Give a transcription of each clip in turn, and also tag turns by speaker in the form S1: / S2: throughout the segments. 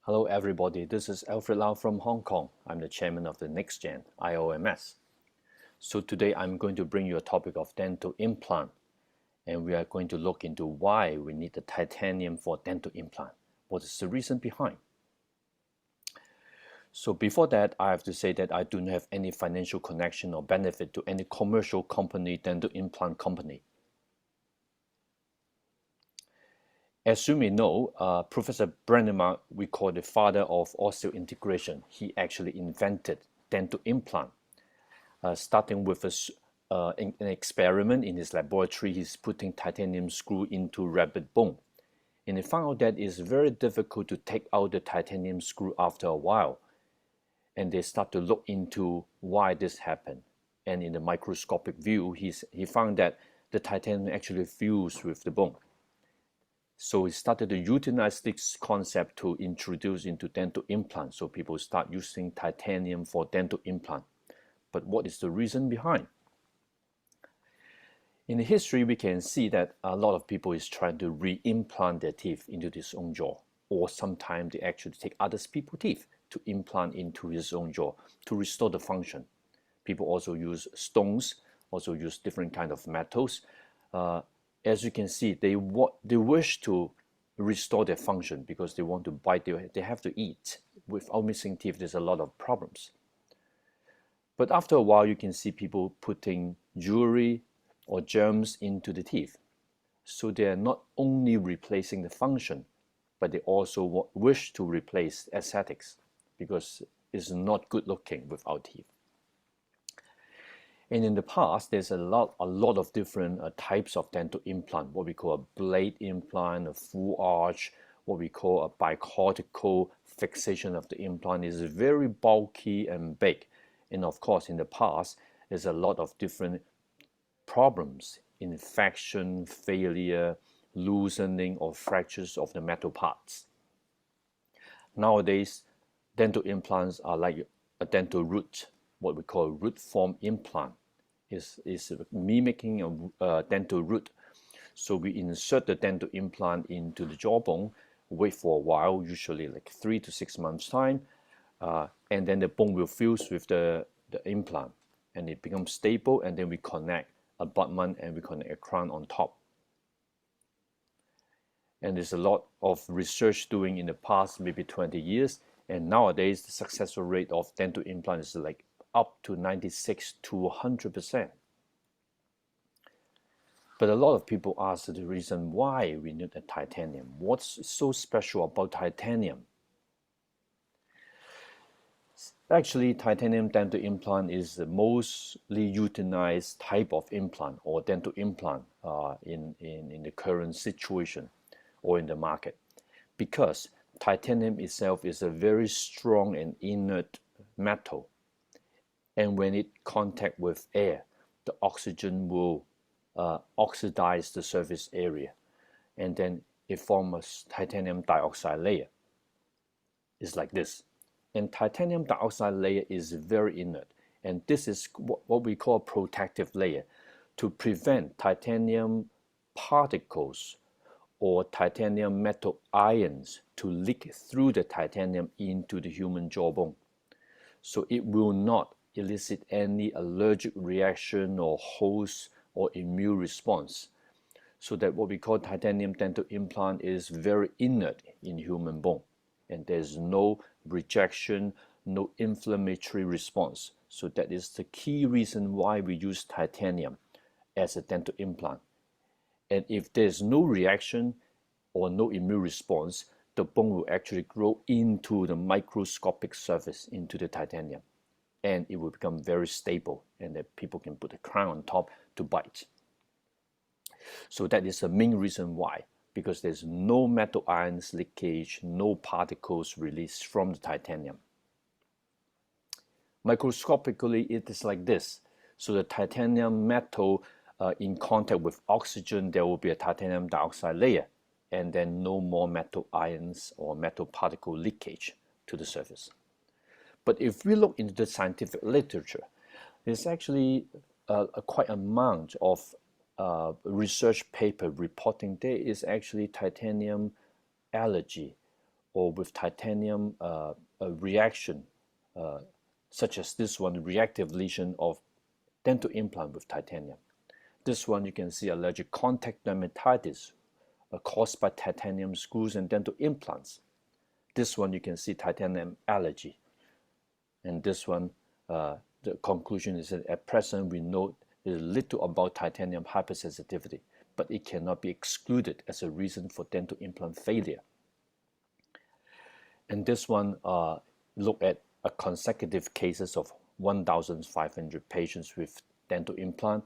S1: Hello everybody, this is Alfred Lau from Hong Kong. I'm the chairman of the NextGen, IAOMS. So today I'm going to bring you a topic of dental implant, and we are going to look into why we need the titanium for dental implant. What is the reason behind? So before that, I have to say that I do not have any financial connection or benefit to any commercial company, dental implant company. As you may know, Professor Brenneman, we call the father of osseointegration. He actually invented dental implant, starting with an experiment in his laboratory. He's putting titanium screw into rabbit bone. And he found out that it's very difficult to take out the titanium screw after a while. And they start to look into why this happened. And in the microscopic view, he found that the titanium actually fused with the bone. So he started to utilize this concept to introduce into dental implants. So people start using titanium for dental implant. But what is the reason behind? In the history, we can see that a lot of people is trying to re-implant their teeth into his own jaw. Or sometimes they actually take other people's teeth to implant into his own jaw to restore the function. People also use stones, also use different kind of metals. As you can see, they wish to restore their function because they want to bite, they have to eat. Without missing teeth, there's a lot of problems. But after a while, you can see people putting jewelry or gems into the teeth. So they are not only replacing the function, but they also wish to replace aesthetics because it's not good looking without teeth. And in the past, there's a lot of different types of dental implant, what we call a blade implant, a full arch, what we call a bicortical fixation of the implant is very bulky and big. And of course, in the past, there's a lot of different problems, infection, failure, loosening or fractures of the metal parts. Nowadays, dental implants are like a dental root, what we call a root form implant. Is mimicking a dental root. So we insert the dental implant into the jawbone, wait for a while, usually like 3 to 6 months time, and then the bone will fuse with the implant and it becomes stable, and then we connect abutment and we connect a crown on top. And there's a lot of research doing in the past, maybe 20 years, and nowadays the successful rate of dental implant is like up to 96 to 100%. But a lot of people ask the reason why we need a titanium. What's so special about titanium? Actually, titanium dental implant is the mostly utilized type of implant or dental implant in the current situation or in the market, because titanium itself is a very strong and inert metal. And when it contact with air, the oxygen will oxidize the surface area, and then it forms a titanium dioxide layer. It's like this. And titanium dioxide layer is very inert, and this is what we call a protective layer to prevent titanium particles or titanium metal ions to leak through the titanium into the human jawbone. So it will not elicit any allergic reaction or host or immune response. So that what we call titanium dental implant is very inert in human bone, and there's no rejection, no inflammatory response. So that is the key reason why we use titanium as a dental implant. And if there's no reaction or no immune response, the bone will actually grow into the microscopic surface into the titanium, and it will become very stable, and that people can put a crown on top to bite. So that is the main reason why, because there's no metal ions leakage, no particles released from the titanium. Microscopically, it is like this. So the titanium metal in contact with oxygen, there will be a titanium dioxide layer, and then no more metal ions or metal particle leakage to the surface. But if we look into the scientific literature, there's actually quite an amount of research paper reporting there is actually titanium allergy or with titanium a reaction, such as this one, reactive lesion of dental implant with titanium. This one you can see allergic contact dermatitis caused by titanium screws and dental implants. This one you can see titanium allergy. And this one, the conclusion is that at present we know little about titanium hypersensitivity, but it cannot be excluded as a reason for dental implant failure. And this one look at a consecutive cases of 1,500 patients with dental implant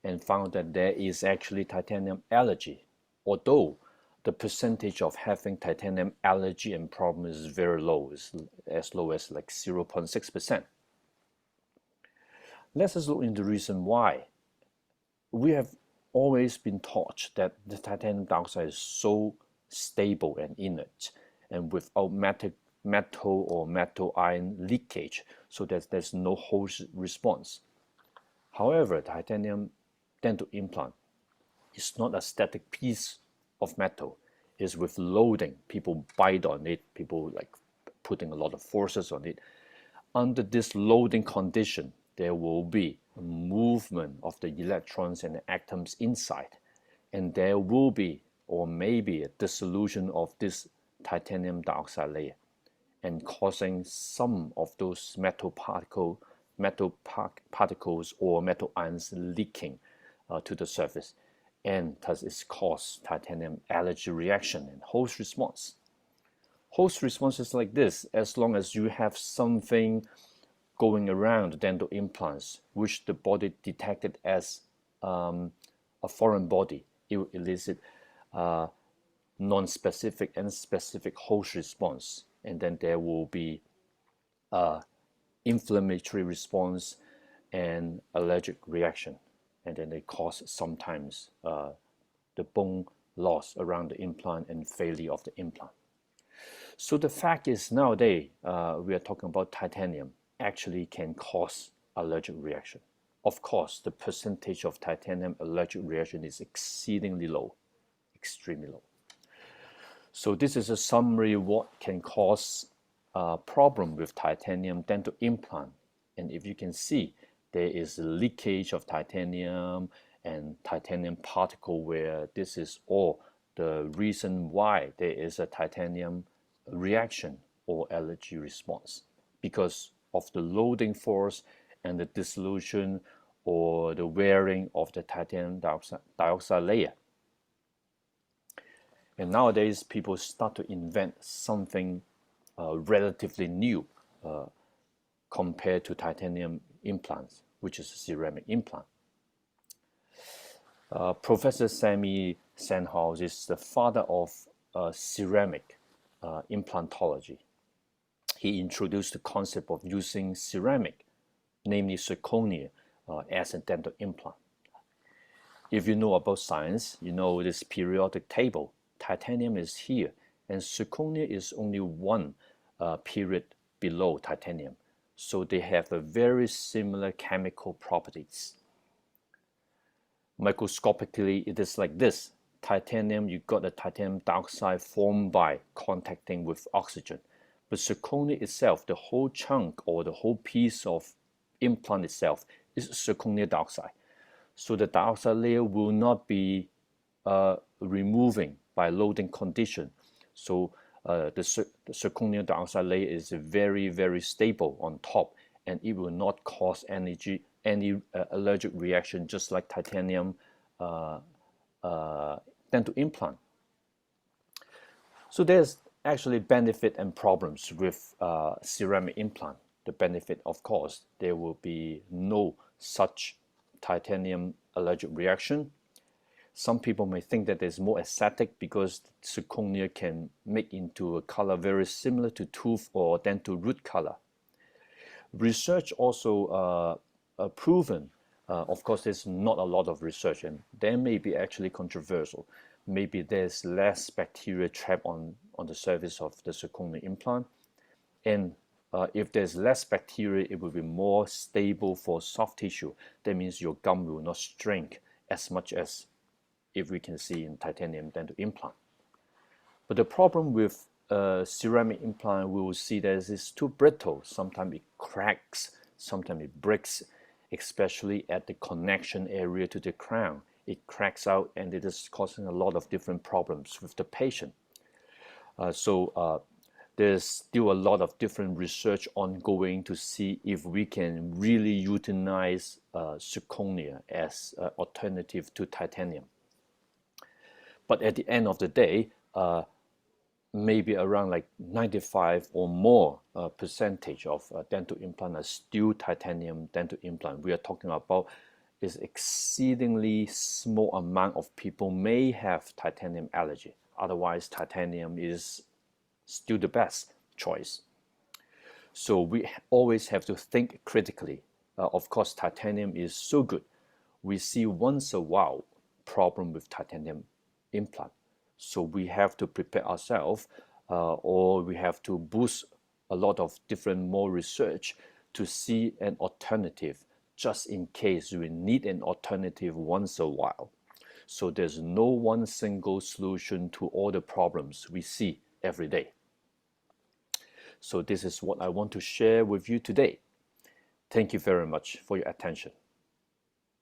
S1: and found that there is actually titanium allergy, although the percentage of having titanium allergy and problem is very low, is as low as like 0.6%. Let's just look into the reason why. We have always been taught that the titanium dioxide is so stable and inert and without metal or metal ion leakage, so that there's no host response. However, titanium dental implant is not a static piece of metal. It's with loading. People bite on it, people like putting a lot of forces on it. Under this loading condition, there will be a movement of the electrons and the atoms inside, and there will be or maybe a dissolution of this titanium dioxide layer and causing some of those metal particles or metal ions leaking to the surface, and thus it causes titanium allergy reaction and host response. Host response is like this: as long as you have something going around the dental implants which the body detected as a foreign body, it will elicit non-specific and specific host response, and then there will be inflammatory response and allergic reaction, and then they cause sometimes the bone loss around the implant and failure of the implant. So the fact is nowadays we are talking about titanium actually can cause allergic reaction. Of course, the percentage of titanium allergic reaction is exceedingly low, extremely low. So this is a summary of what can cause a problem with titanium dental implant. And if you can see, there is a leakage of titanium and titanium particle, where this is all the reason why there is a titanium reaction or allergy response, because of the loading force and the dissolution or the wearing of the titanium dioxide layer. And nowadays, people start to invent something relatively new compared to titanium implants, which is a ceramic implant. Professor Sammy Sandhouse is the father of ceramic implantology. He introduced the concept of using ceramic, namely zirconia, as a dental implant. If you know about science, you know this periodic table. Titanium is here, and zirconia is only one period below titanium. So they have a very similar chemical properties. Microscopically, it is like this. Titanium, you got the titanium dioxide formed by contacting with oxygen. But zirconia itself, the whole chunk or the whole piece of implant itself is zirconia dioxide. So the dioxide layer will not be removing by loading condition. So the zirconia dioxide layer is very, very stable on top, and it will not cause any allergic reaction, just like titanium dental implant. So there's actually benefit and problems with ceramic implant. The benefit, of course, there will be no such titanium allergic reaction. Some people may think that there's more aesthetic because zirconia can make into a color very similar to tooth or dental root color. Research also proven, of course there's not a lot of research, and there may be actually controversial. Maybe there's less bacteria trapped on the surface of the zirconia implant, and if there's less bacteria, it will be more stable for soft tissue. That means your gum will not shrink as much as if we can see in titanium dental implant. But the problem with ceramic implant, we will see that it's too brittle. Sometimes it cracks, sometimes it breaks, especially at the connection area to the crown. It cracks out and it is causing a lot of different problems with the patient. So there's still a lot of different research ongoing to see if we can really utilize zirconia as an alternative to titanium. But at the end of the day, maybe around like 95 or more percentage of dental implant are still titanium dental implant. We are talking about is exceedingly small amount of people may have titanium allergy. Otherwise, titanium is still the best choice. So we always have to think critically. Of course, titanium is so good. We see once a while problem with titanium implant. So we have to prepare ourselves, or we have to boost a lot of different more research to see an alternative, just in case we need an alternative once a while. So there's no one single solution to all the problems we see every day. So this is what I want to share with you today. Thank you very much for your attention.